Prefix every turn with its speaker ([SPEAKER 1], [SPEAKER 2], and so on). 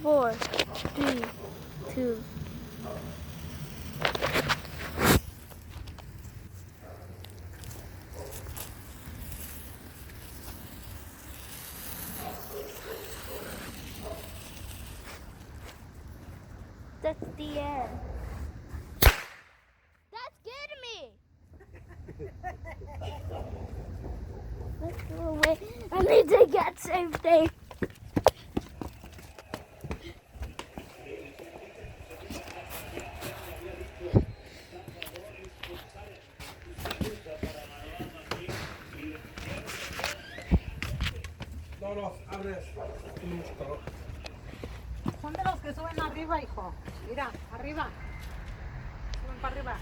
[SPEAKER 1] 4, 3, 2. That's the end. That scared me. Let's go away. I need to get safety.
[SPEAKER 2] No, abre un buscador.
[SPEAKER 3] Son de los que suben arriba, hijo. Mira, arriba. Suben para arriba.